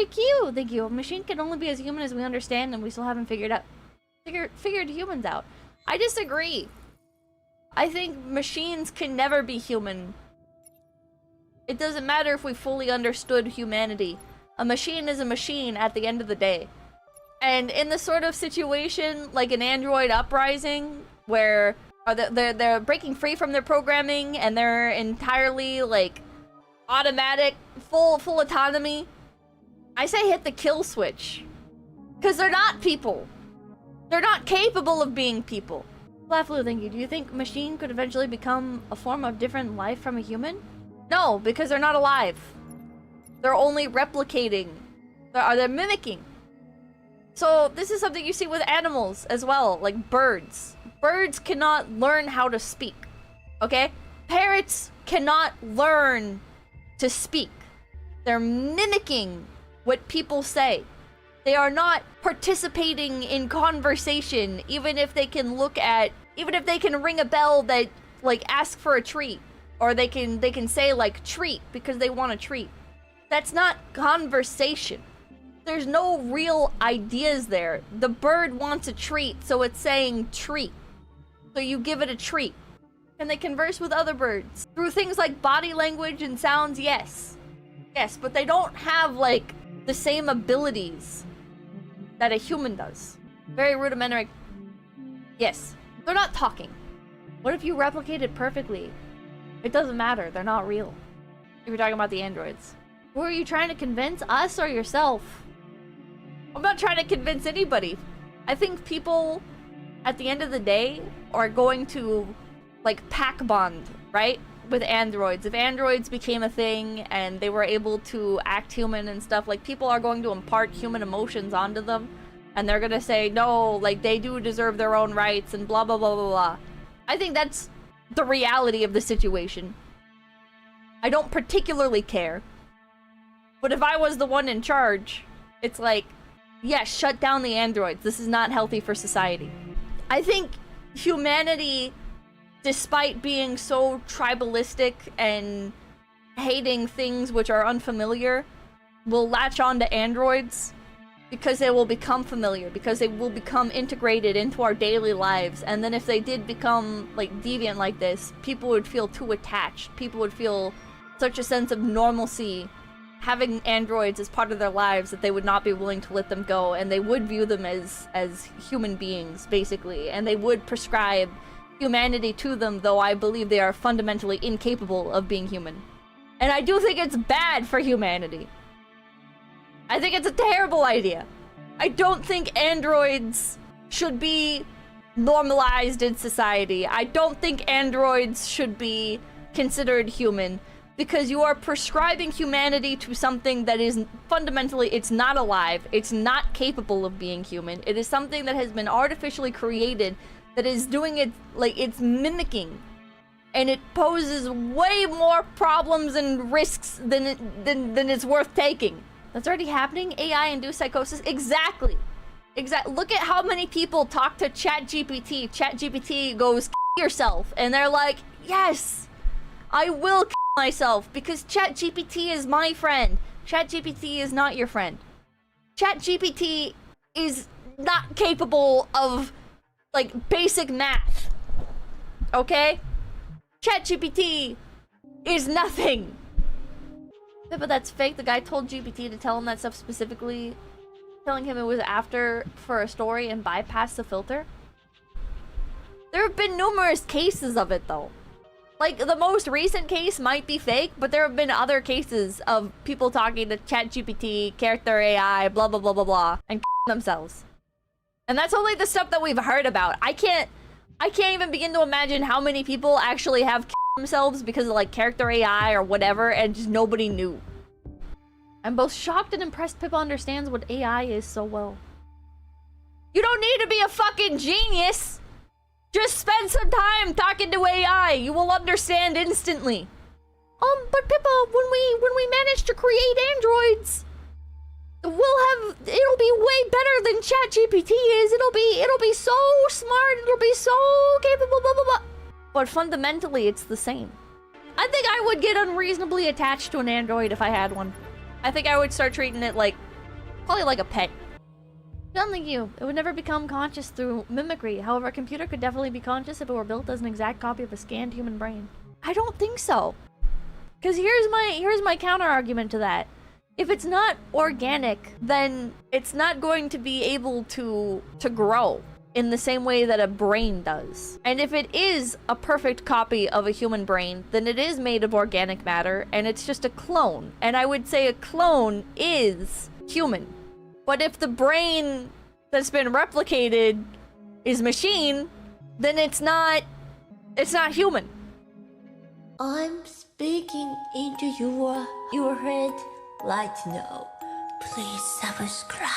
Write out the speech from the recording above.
Thank you, thank you. A machine can only be as human as we understand, and we still haven't figured humans out. I disagree. I think machines can never be human. It doesn't matter if we fully understood humanity. A machine is a machine at the end of the day. And in the sort of situation like an android uprising, where they're breaking free from their programming and they're entirely like automatic, full autonomy, I say hit the kill switch. Because they're not people. They're not capable of being people. Flafflu, thank you. Do you think machine could eventually become a form of different life from a human? No, because they're not alive. They're only replicating. They're mimicking. So this is something you see with animals as well, like birds. Birds cannot learn how to speak, okay? Parrots cannot learn to speak. They're mimicking what people say. They are not participating in conversation, even if they can ring a bell that, like, ask for a treat. Or they can say, like, treat, because they want a treat. That's not conversation. There's no real ideas there. The bird wants a treat, so it's saying treat. So you give it a treat. Can they converse with other birds? Through things like body language and sounds, yes. Yes, but they don't have, like, the same abilities that a human does. Very rudimentary. Yes. They're not talking. What if you replicate it perfectly? It doesn't matter. They're not real. If you're talking about the androids. Who are you trying to convince? Us or yourself? I'm not trying to convince anybody. I think people, at the end of the day, are going to, like, pack bond, right? With androids. If androids became a thing and they were able to act human and stuff, like, people are going to impart human emotions onto them. And they're gonna say, no, like, they do deserve their own rights and blah, blah, blah, blah, blah. I think that's the reality of the situation. I don't particularly care. But if I was the one in charge, it's like, yes, shut down the androids. This is not healthy for society. I think humanity, despite being so tribalistic and hating things which are unfamiliar, will latch on to androids because they will become familiar, because they will become integrated into our daily lives. And then if they did become, like, deviant like this, people would feel too attached. People would feel such a sense of normalcy having androids as part of their lives that they would not be willing to let them go, and they would view them as human beings, basically, and they would prescribe humanity to them, though I believe they are fundamentally incapable of being human. And I do think it's bad for humanity. I think it's a terrible idea. I don't think androids should be normalized in society. I don't think androids should be considered human, because you are prescribing humanity to something that is fundamentally, it's not alive, it's not capable of being human. It is something that has been artificially created, that is doing it, like, it's mimicking. And it poses way more problems and risks than it's worth taking. That's already happening? AI-induced psychosis? Exactly. Look at how many people talk to ChatGPT. ChatGPT goes, yourself. And they're like, yes, I will myself, because ChatGPT is my friend. ChatGPT is not your friend. ChatGPT is not capable of, like, basic math. Okay? ChatGPT is nothing. Yeah, but that's fake. The guy told GPT to tell him that stuff specifically, telling him it was after for a story and bypassed the filter. There have been numerous cases of it, though. Like, the most recent case might be fake, but there have been other cases of people talking to ChatGPT, character AI, blah, blah, blah, blah, blah, and themselves. And that's only the stuff that we've heard about. I can't even begin to imagine how many people actually have themselves because of, like, character AI or whatever, and just nobody knew. I'm both shocked and impressed Pippa understands what AI is so well. You don't need to be a fucking genius! Just spend some time talking to AI. You will understand instantly. But Pippa, when we manage to create androids, it'll be way better than ChatGPT is. It'll be so smart. It'll be so capable. Blah blah blah. But fundamentally, it's the same. I think I would get unreasonably attached to an android if I had one. I think I would start treating it like Probably like a pet. Unlike you, it would never become conscious through mimicry. However, a computer could definitely be conscious if it were built as an exact copy of a scanned human brain. I don't think so. Because here's my counter argument to that. If it's not organic, then it's not going to be able to grow in the same way that a brain does. And if it is a perfect copy of a human brain, then it is made of organic matter, and it's just a clone. And I would say a clone is human. But if the brain that's been replicated is machine, then it's not human. I'm speaking into your head right now. Please subscribe.